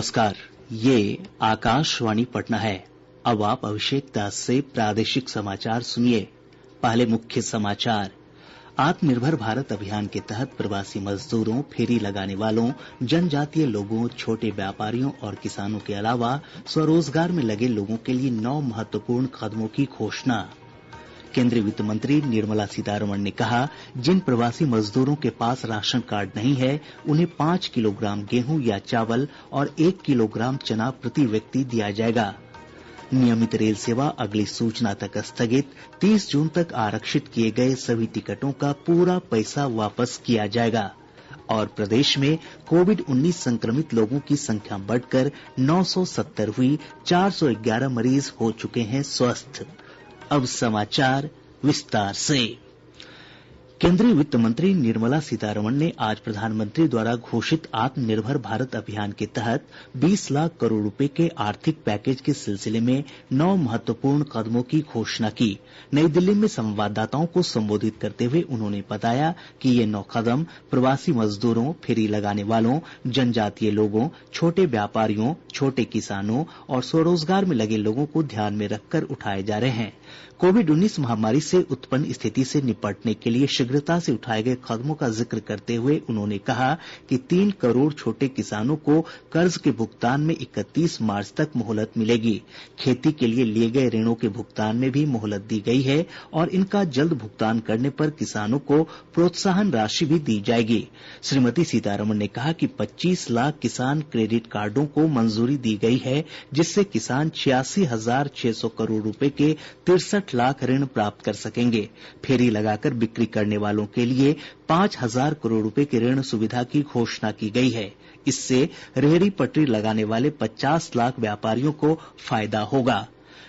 नमस्कार, ये आकाशवाणी पटना है। अब आप अभिषेक दास से प्रादेशिक समाचार सुनिए। पहले मुख्य समाचार। आत्मनिर्भर भारत अभियान के तहत प्रवासी मजदूरों, फेरी लगाने वालों, जनजातीय लोगों, छोटे व्यापारियों और किसानों के अलावा स्वरोजगार में लगे लोगों के लिए 9 महत्वपूर्ण कदमों की घोषणा। केंद्रीय वित्त मंत्री निर्मला सीतारमण ने कहा, जिन प्रवासी मजदूरों के पास राशन कार्ड नहीं है, उन्हें 5 किलोग्राम गेहूं या चावल और 1 किलोग्राम चना प्रति व्यक्ति दिया जाएगा। नियमित रेल सेवा अगली सूचना तक स्थगित। 30 जून तक आरक्षित किए गए सभी टिकटों का पूरा पैसा वापस किया जाएगा। और प्रदेश में कोविड-19 संक्रमित लोगों की संख्या बढ़कर 970 हुई। 411 मरीज हो चुके हैं स्वस्थ। अब समाचार विस्तार से। केंद्रीय वित्त मंत्री निर्मला सीतारमण ने आज प्रधानमंत्री द्वारा घोषित आत्मनिर्भर भारत अभियान के तहत 20 लाख करोड़ रुपए के आर्थिक पैकेज के सिलसिले में 9 महत्वपूर्ण कदमों की घोषणा की। नई दिल्ली में संवाददाताओं को संबोधित करते हुए उन्होंने बताया कि ये 9 कदम प्रवासी मजदूरों, फेरी लगाने वालों, जनजातीय लोगों, छोटे व्यापारियों, छोटे किसानों और स्वरोजगार में लगे लोगों को ध्यान में रखकर उठाए जा रहे हैं। कोविड-19 महामारी से उत्पन्न स्थिति से निपटने के लिए शीघ्रता से उठाए गए कदमों का जिक्र करते हुए उन्होंने कहा कि 3 करोड़ छोटे किसानों को कर्ज के भुगतान में 31 मार्च तक मोहलत मिलेगी। खेती के लिए लिए गए ऋणों के भुगतान में भी मोहलत दी गई है और इनका जल्द भुगतान करने पर किसानों को प्रोत्साहन राशि भी दी जाएगी। श्रीमती सीतारमण ने कहा कि 25 लाख किसान क्रेडिट कार्डों को मंजूरी दी गई है, जिससे किसान 86,600 करोड़ रुपए के 63 लाख ऋण प्राप्त कर सकेंगे। फेरी लगाकर बिक्री करने वालों के लिए 5,000 करोड़ रुपए की ऋण सुविधा की घोषणा की गई है। इससे रेहड़ी पटरी लगाने वाले 50 लाख व्यापारियों को फायदा होगा।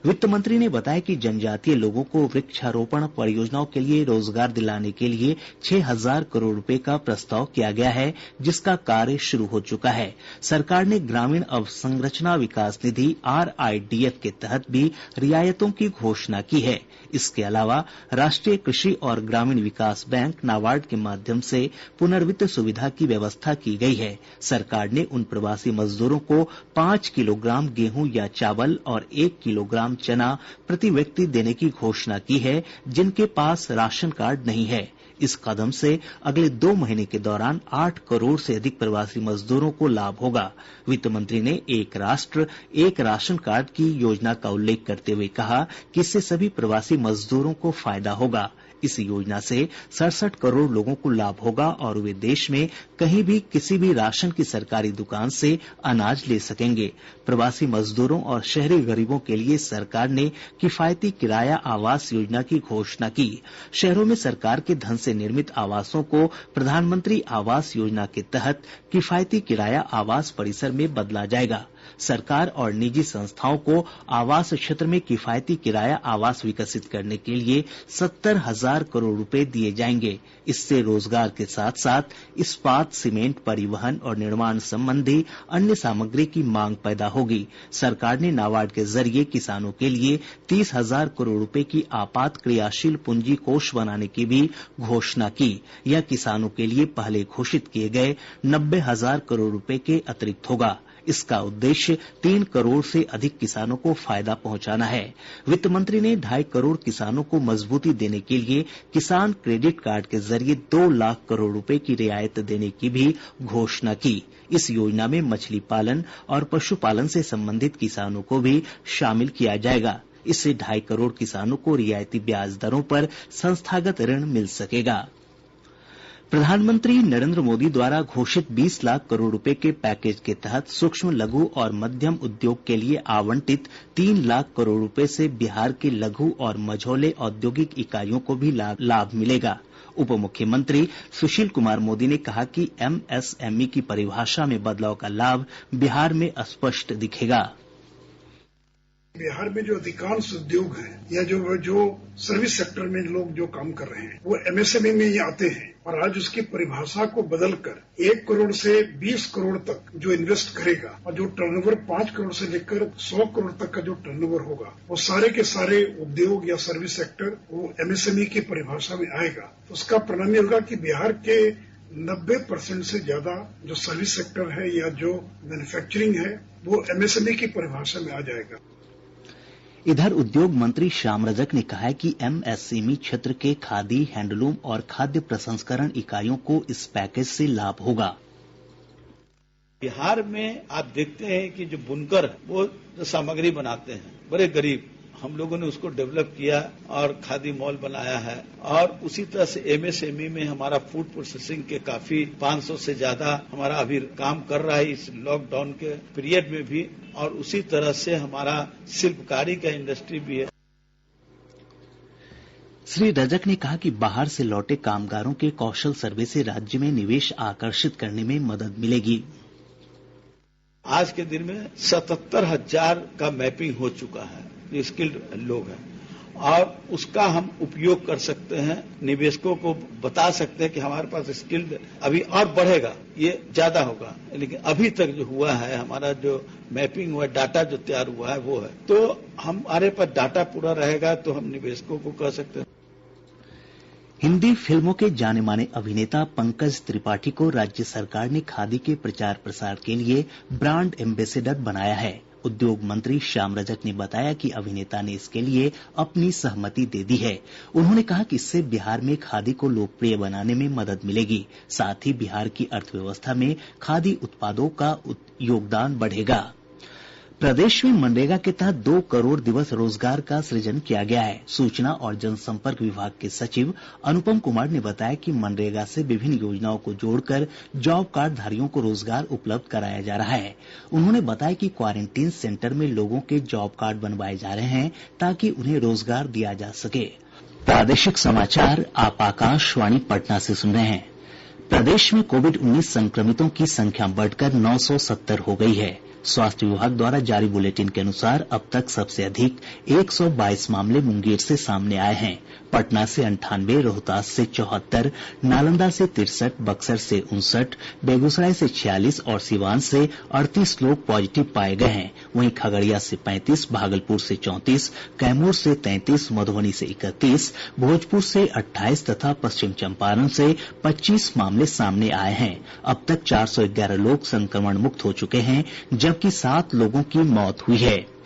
वित्त मंत्री ने बताया कि जनजातीय लोगों को वृक्षारोपण परियोजनाओं के लिए रोजगार दिलाने के लिए 6,000 करोड़ रुपए का प्रस्ताव किया गया है, जिसका कार्य शुरू हो चुका है। सरकार ने ग्रामीण अवसंरचना विकास निधि RIDF के तहत भी रियायतों की घोषणा की है। इसके अलावा राष्ट्रीय कृषि और ग्रामीण विकास बैंक नाबार्ड के माध्यम से पुनर्वित्त सुविधा की व्यवस्था की गई है। सरकार ने उन प्रवासी मजदूरों को 5 किलोग्राम गेहूं या चावल और 1 किलोग्राम चना प्रति व्यक्ति देने की घोषणा की है, जिनके पास राशन कार्ड नहीं है। इस कदम से अगले 2 महीने के दौरान 8 करोड़ से अधिक प्रवासी मजदूरों को लाभ होगा। वित्त मंत्री ने एक राष्ट्र एक राशन कार्ड की योजना का उल्लेख करते हुए कहा कि इससे सभी प्रवासी मजदूरों को फायदा होगा। इस योजना से 67 करोड़ लोगों को लाभ होगा और वे देश में कहीं भी किसी भी राशन की सरकारी दुकान से अनाज ले सकेंगे। प्रवासी मजदूरों और शहरी गरीबों के लिए सरकार ने किफायती किराया आवास योजना की घोषणा की। शहरों में सरकार के धन से निर्मित आवासों को प्रधानमंत्री आवास योजना के तहत किफायती किराया आवास परिसर में बदला जाएगा। सरकार और निजी संस्थाओं को आवास क्षेत्र में किफायती किराया आवास विकसित करने के लिए 70,000 करोड़ रुपए दिए जाएंगे। इससे रोजगार के साथ साथ इस्पात, सीमेंट, परिवहन और निर्माण संबंधी अन्य सामग्री की मांग पैदा होगी। सरकार ने नाबार्ड के जरिए किसानों के लिए 30,000 करोड़ रुपए की आपात क्रियाशील पूंजी कोष बनाने की भी घोषणा की। यह किसानों के लिए पहले घोषित किए गए 90,000 करोड़ रुपए के अतिरिक्त होगा। इसका उद्देश्य 3 करोड़ से अधिक किसानों को फायदा पहुंचाना है। वित्त मंत्री ने 2.5 करोड़ किसानों को मजबूती देने के लिए किसान क्रेडिट कार्ड के जरिए 2 लाख करोड़ रुपए की रियायत देने की भी घोषणा की। इस योजना में मछली पालन और पशुपालन से संबंधित किसानों को भी शामिल किया जाएगा। इससे 2.5 करोड़ किसानों को रियायती ब्याज दरों पर संस्थागत ऋण मिल सकेगा। प्रधानमंत्री नरेंद्र मोदी द्वारा घोषित 20 लाख करोड़ रुपए के पैकेज के तहत सूक्ष्म, लघु और मध्यम उद्योग के लिए आवंटित 3 लाख करोड़ रुपए से बिहार के लघु और मझौले औद्योगिक इकाइयों को भी लाभ मिलेगा। उप मुख्यमंत्री सुशील कुमार मोदी ने कहा कि MSME की परिभाषा में बदलाव का लाभ बिहार में स्पष्ट दिखेगा। बिहार में जो अधिकांश उद्योग हैं या जो सर्विस सेक्टर में लोग जो काम कर रहे हैं वो MSME में ही आते हैं और आज उसकी परिभाषा को बदलकर 1 करोड़ से 20 करोड़ तक जो इन्वेस्ट करेगा और जो टर्नओवर 5 करोड़ से लेकर 100 करोड़ तक का जो टर्नओवर होगा वो सारे के सारे उद्योग या सर्विस सेक्टर वो MSME की परिभाषा में आएगा। तो उसका परिणाम ये होगा कि बिहार के 90% से ज्यादा जो सर्विस सेक्टर है या जो मैन्युफैक्चरिंग है वो एमएसएमई की परिभाषा में आ जाएगा। इधर उद्योग मंत्री श्याम रजक ने कहा है कि एमएसएमई क्षेत्र के खादी, हैंडलूम और खाद्य प्रसंस्करण इकाइयों को इस पैकेज से लाभ होगा। बिहार में आप देखते हैं कि जो बुनकर वो जो सामग्री बनाते हैं, बड़े गरीब, हम लोगों ने उसको डेवलप किया और खादी मॉल बनाया है। और उसी तरह से एमएसएमई में हमारा फूड प्रोसेसिंग के काफी 500 से ज्यादा हमारा अभी काम कर रहा है इस लॉकडाउन के पीरियड में भी। और उसी तरह से हमारा शिल्पकारी का इंडस्ट्री भी है। श्री रजक ने कहा कि बाहर से लौटे कामगारों के कौशल सर्वे से राज्य में निवेश आकर्षित करने में मदद मिलेगी। आज के दिन में 77,000 का मैपिंग हो चुका है, जो स्किल्ड लोग हैं, और उसका हम उपयोग कर सकते हैं। निवेशकों को बता सकते हैं कि हमारे पास स्किल्ड अभी और बढ़ेगा, ये ज्यादा होगा, लेकिन अभी तक जो हुआ है, हमारा जो मैपिंग हुआ, डाटा जो तैयार हुआ है वो है। तो हमारे पास डाटा पूरा रहेगा तो हम निवेशकों को कह सकते हैं। हिंदी फिल्मों के जाने माने अभिनेता पंकज त्रिपाठी को राज्य सरकार ने खादी के प्रचार प्रसार के लिए ब्रांड एम्बेसडर बनाया है। उद्योग मंत्री श्याम रजक ने बताया कि अभिनेता ने इसके लिए अपनी सहमति दे दी है। उन्होंने कहा कि इससे बिहार में खादी को लोकप्रिय बनाने में मदद मिलेगी, साथ ही बिहार की अर्थव्यवस्था में खादी उत्पादों का योगदान बढ़ेगा। प्रदेश में मनरेगा के तहत 2 करोड़ दिवस रोजगार का सृजन किया गया है। सूचना और जनसंपर्क विभाग के सचिव अनुपम कुमार ने बताया कि मनरेगा से विभिन्न योजनाओं को जोड़कर जॉब कार्ड धारियों को रोजगार उपलब्ध कराया जा रहा है। उन्होंने बताया कि क्वारंटीन सेंटर में लोगों के जॉब कार्ड बनवाए जा रहे हैं ताकि उन्हें रोजगार दिया जा सके। प्रादेशिक समाचार आप आकाशवाणी पटना से सुन रहे हैं। प्रदेश में कोविड-19 संक्रमितों की संख्या बढ़कर 970 हो गई है। स्वास्थ्य विभाग द्वारा जारी बुलेटिन के अनुसार अब तक सबसे अधिक 122 मामले मुंगेर से सामने आए हैं। पटना से 98, रोहतास से 74, नालंदा से 63, बक्सर से 59, बेगूसराय से 46 और सीवान से 38 लोग पॉजिटिव पाए गए हैं। वहीं खगड़िया से 35, भागलपुर से 34, कैमूर से 33, मधुबनी से 31, भोजपुर से 28 तथा पश्चिम चंपारण से 25 मामले सामने आए हैं। अब तक 411 लोग संक्रमण मुक्त हो चुके हैं, जबकि 7 लोगों की मौत हुई है।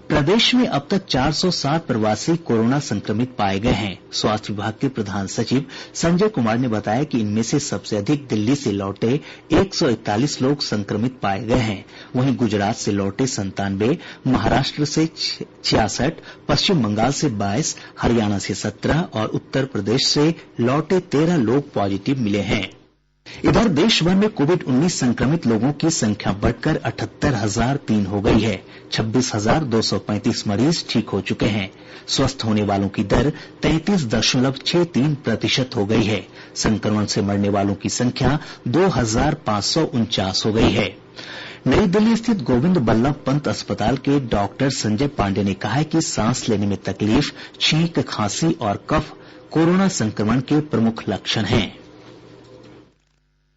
प्रदेश में अब तक 407 प्रवासी कोरोना संक्रमित पाए गए हैं। स्वास्थ्य विभाग के प्रधान सचिव संजय कुमार ने बताया कि इनमें से सबसे अधिक दिल्ली से लौटे 141 लोग संक्रमित पाए गए हैं। वहीं गुजरात से लौटे 97, महाराष्ट्र से 66, पश्चिम बंगाल से 22, हरियाणा से 17 और उत्तर प्रदेश से लौटे 13 लोग पॉजिटिव मिले हैं। इधर देश भर में कोविड-19 संक्रमित लोगों की संख्या बढ़कर 78,003 हो गई है। 26,235 मरीज ठीक हो चुके हैं। स्वस्थ होने वालों की दर 33.63% हो गई है। संक्रमण से मरने वालों की संख्या 2,549 हो गई है। नई दिल्ली स्थित गोविंद बल्लभ पंत अस्पताल के डॉक्टर संजय पांडे ने कहा है कि सांस लेने में तकलीफ, छींक, खांसी और कफ कोरोना संक्रमण के प्रमुख लक्षण हैं।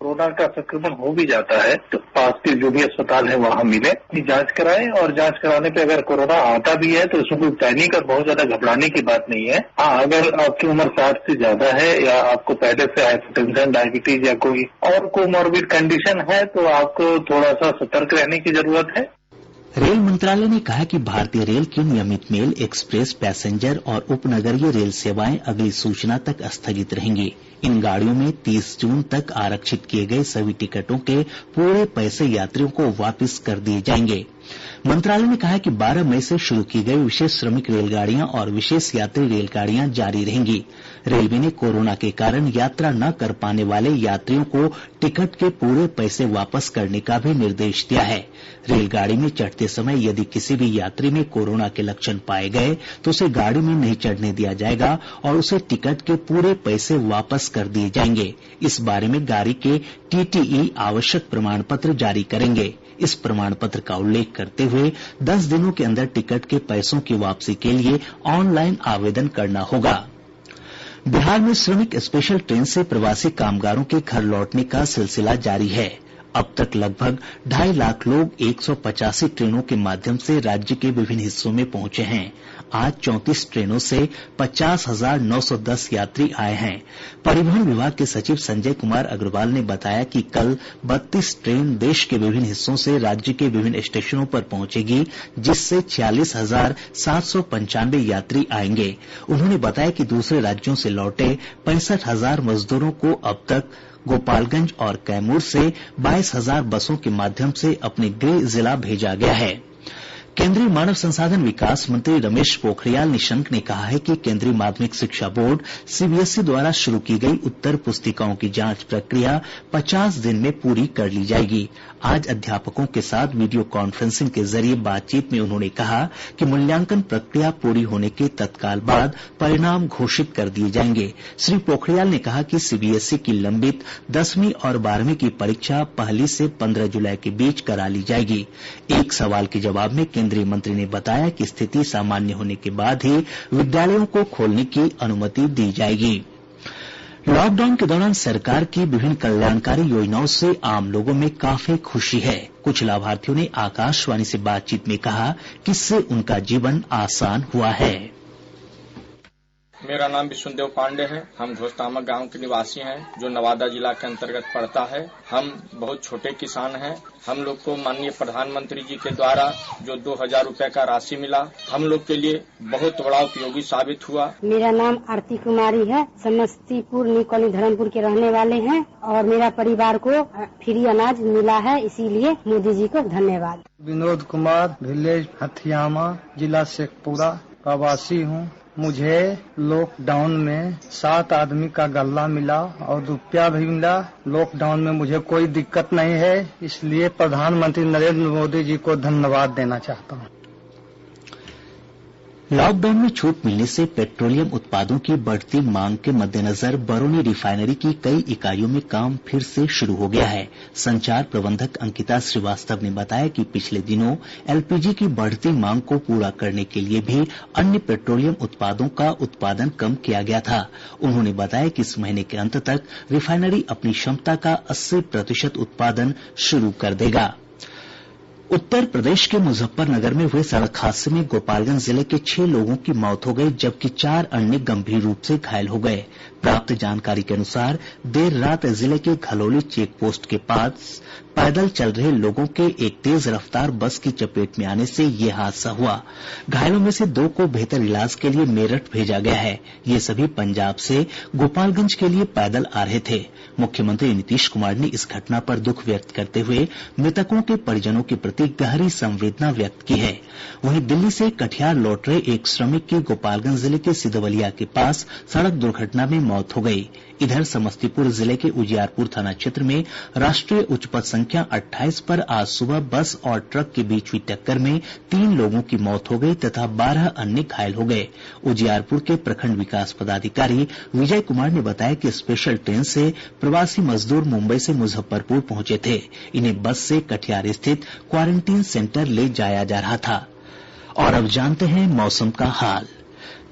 कोरोना का संक्रमण हो भी जाता है तो पास के जो भी अस्पताल है वहां मिले, अपनी जांच कराएं और जांच कराने पे अगर कोरोना आता भी है तो उसमें कोई पैनिक और बहुत ज्यादा घबराने की बात नहीं है। हाँ, अगर आपकी उम्र 60 से ज्यादा है या आपको पहले से हाइपरटेंशन, डायबिटीज या कोई और कोमॉर्बिड कंडीशन है तो आपको थोड़ा सा सतर्क रहने की जरूरत है। रेल मंत्रालय ने कहा कि भारतीय रेल की नियमित मेल, एक्सप्रेस, पैसेंजर और उपनगरीय रेल सेवाएं अगली सूचना तक स्थगित रहेंगी। इन गाड़ियों में 30 जून तक आरक्षित किए गए सभी टिकटों के पूरे पैसे यात्रियों को वापस कर दिए जाएंगे। मंत्रालय ने कहा है कि 12 मई से शुरू की गई विशेष श्रमिक रेलगाड़ियां और विशेष यात्री रेलगाड़ियां जारी रहेंगी। रेलवे ने कोरोना के कारण यात्रा न कर पाने वाले यात्रियों को टिकट के पूरे पैसे वापस करने का भी निर्देश दिया है। रेलगाड़ी में चढ़ते समय यदि किसी भी यात्री में कोरोना के लक्षण पाए गए तो उसे गाड़ी में नहीं चढ़ने दिया जाएगा और उसे टिकट के पूरे पैसे वापस कर दिए जाएंगे। इस बारे में गाड़ी के टीटीई आवश्यक प्रमाण पत्र जारी करेंगे। इस प्रमाण पत्र का उल्लेख करते हुए 10 दिनों के अंदर टिकट के पैसों की वापसी के लिए ऑनलाइन आवेदन करना होगा। बिहार में श्रमिक स्पेशल ट्रेन से प्रवासी कामगारों के घर लौटने का सिलसिला जारी है। अब तक लगभग 2.5 लाख लोग 185 ट्रेनों के माध्यम से राज्य के विभिन्न हिस्सों में पहुंचे हैं। आज 34 ट्रेनों से 50,910 यात्री आए हैं। परिवहन विभाग के सचिव संजय कुमार अग्रवाल ने बताया कि कल 32 ट्रेन देश के विभिन्न हिस्सों से राज्य के विभिन्न स्टेशनों पर पहुंचेगी, जिससे 46,795 यात्री आएंगे। उन्होंने बताया कि दूसरे राज्यों से लौटे 65,000 मजदूरों को अब तक गोपालगंज और कैमूर से 22,000 बसों के माध्यम से अपने गृह जिला भेजा गया है। केंद्रीय मानव संसाधन विकास मंत्री रमेश पोखरियाल निशंक ने कहा है कि केंद्रीय माध्यमिक शिक्षा बोर्ड सीबीएसई द्वारा शुरू की गई उत्तर पुस्तिकाओं की जांच प्रक्रिया 50 दिन में पूरी कर ली जाएगी। आज अध्यापकों के साथ वीडियो कॉन्फ्रेंसिंग के जरिए बातचीत में उन्होंने कहा कि मूल्यांकन प्रक्रिया पूरी होने के तत्काल बाद परिणाम घोषित कर दिए जाएंगे। श्री पोखरियाल ने कहा कि सीबीएसई की लंबित 10वीं और 12वीं की परीक्षा 1 से 15 जुलाई के बीच करा ली जाएगी। एक सवाल के जवाब में केंद्रीय मंत्री ने बताया कि स्थिति सामान्य होने के बाद ही विद्यालयों को खोलने की अनुमति दी जाएगी। लॉकडाउन के दौरान सरकार की विभिन्न कल्याणकारी योजनाओं से आम लोगों में काफी खुशी है। कुछ लाभार्थियों ने आकाशवाणी से बातचीत में कहा कि इससे उनका जीवन आसान हुआ है। मेरा नाम विष्णुदेव पांडे है। हम घोषतामक गांव के निवासी हैं, जो नवादा जिला के अंतर्गत पड़ता है। हम बहुत छोटे किसान हैं। हम लोग को माननीय प्रधानमंत्री जी के द्वारा जो 2,000 रुपए का राशि मिला, हम लोग के लिए बहुत बड़ा उपयोगी साबित हुआ। मेरा नाम आरती कुमारी है। समस्तीपुर न्यू कॉलोनी धर्मपुर के रहने वाले हैं और मेरा परिवार को फ्री अनाज मिला है, इसीलिए मोदी जी को धन्यवाद। विनोद कुमार, विलेज हथियामा, जिला शेखपुरा, प्रवासी हूँ। मुझे लॉकडाउन में 7 आदमी का गल्ला मिला और रुपया भी मिला। लॉकडाउन में मुझे कोई दिक्कत नहीं है, इसलिए प्रधानमंत्री नरेंद्र मोदी जी को धन्यवाद देना चाहता हूँ। लॉकडाउन में छूट मिलने से पेट्रोलियम उत्पादों की बढ़ती मांग के मद्देनजर बरौनी रिफाइनरी की कई इकाइयों में काम फिर से शुरू हो गया है। संचार प्रबंधक अंकिता श्रीवास्तव ने बताया कि पिछले दिनों एलपीजी की बढ़ती मांग को पूरा करने के लिए भी अन्य पेट्रोलियम उत्पादों का उत्पादन कम किया गया था। उन्होंने बताया कि इस महीने के अंत तक रिफाइनरी अपनी क्षमता का 80% उत्पादन शुरू कर देगा। उत्तर प्रदेश के मुजफ्फरनगर में हुए सड़क हादसे में गोपालगंज जिले के 6 लोगों की मौत हो गई, जबकि 4 अन्य गंभीर रूप से घायल हो गए। प्राप्त जानकारी के अनुसार देर रात जिले के घलौली चेक पोस्ट के पास पैदल चल रहे लोगों के एक तेज रफ्तार बस की चपेट में आने से ये हादसा हुआ। घायलों में से 2 को बेहतर इलाज के लिए मेरठ भेजा गया है। ये सभी पंजाब से गोपालगंज के लिए पैदल आ रहे थे। मुख्यमंत्री नीतीश कुमार ने इस घटना पर दुःख व्यक्त करते हुए मृतकों के परिजनों के प्रति गहरी संवेदना व्यक्त की है। वहीं दिल्ली से कटिहार लौट रहे एक श्रमिक की गोपालगंज जिले के सिधवलिया के पास सड़क दुर्घटना में मौत हो गई। इधर समस्तीपुर जिले के उजियारपुर थाना क्षेत्र में राष्ट्रीय उच्च पथ संख्या 28 पर आज सुबह बस और ट्रक के बीच हुई टक्कर में 3 लोगों की मौत हो गई तथा 12 अन्य घायल हो गए। उजियारपुर के प्रखंड विकास पदाधिकारी विजय कुमार ने बताया कि स्पेशल ट्रेन से प्रवासी मजदूर मुंबई से मुजफ्फरपुर पहुंचे थे। इन्हें बस से कटिहार स्थित क्वारंटीन सेंटर ले जाया जा रहा था। और अब जानते हैं मौसम का हाल।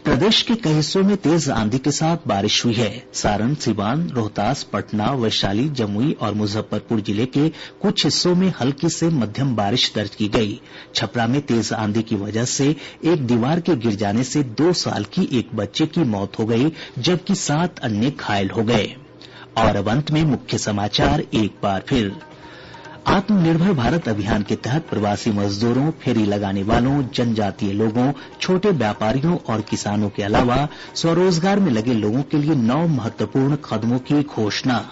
प्रदेश के कई हिस्सों में तेज आंधी के साथ बारिश हुई है। सारण, सिवान, रोहतास, पटना, वैशाली, जमुई और मुजफ्फरपुर जिले के कुछ हिस्सों में हल्की से मध्यम बारिश दर्ज की गई। छपरा में तेज आंधी की वजह से एक दीवार के गिर जाने से 2 साल की एक बच्चे की मौत हो गई, जबकि 7 अन्य घायल हो गए। और अब अंत में मुख्य समाचार एक बार फिर। आत्मनिर्भर भारत अभियान के तहत प्रवासी मजदूरों, फेरी लगाने वालों, जनजातीय लोगों, छोटे व्यापारियों और किसानों के अलावा स्वरोजगार में लगे लोगों के लिए 9 महत्वपूर्ण कदमों की घोषणा।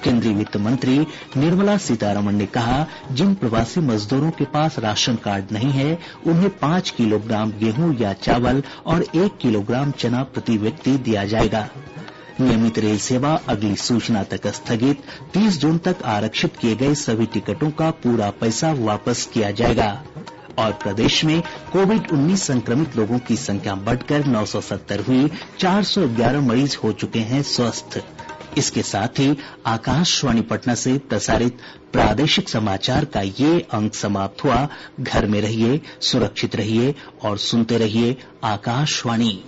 केंद्रीय वित्त मंत्री निर्मला सीतारमण ने कहा, जिन प्रवासी मजदूरों के पास राशन कार्ड नहीं है, उन्हें 5 किलोग्राम गेहूं या चावल और 1 किलोग्राम चना प्रति व्यक्ति दिया जाएगा। नियमित रेल सेवा अगली सूचना तक स्थगित। 30 जून तक आरक्षित किए गए सभी टिकटों का पूरा पैसा वापस किया जाएगा। और प्रदेश में कोविड-19 संक्रमित लोगों की संख्या बढ़कर 970 हुई, 411 मरीज हो चुके हैं स्वस्थ। इसके साथ ही आकाशवाणी पटना से प्रसारित प्रादेशिक समाचार का ये अंक समाप्त हुआ। घर में रहिए, सुरक्षित रहिए और सुनते रहिए आकाशवाणी।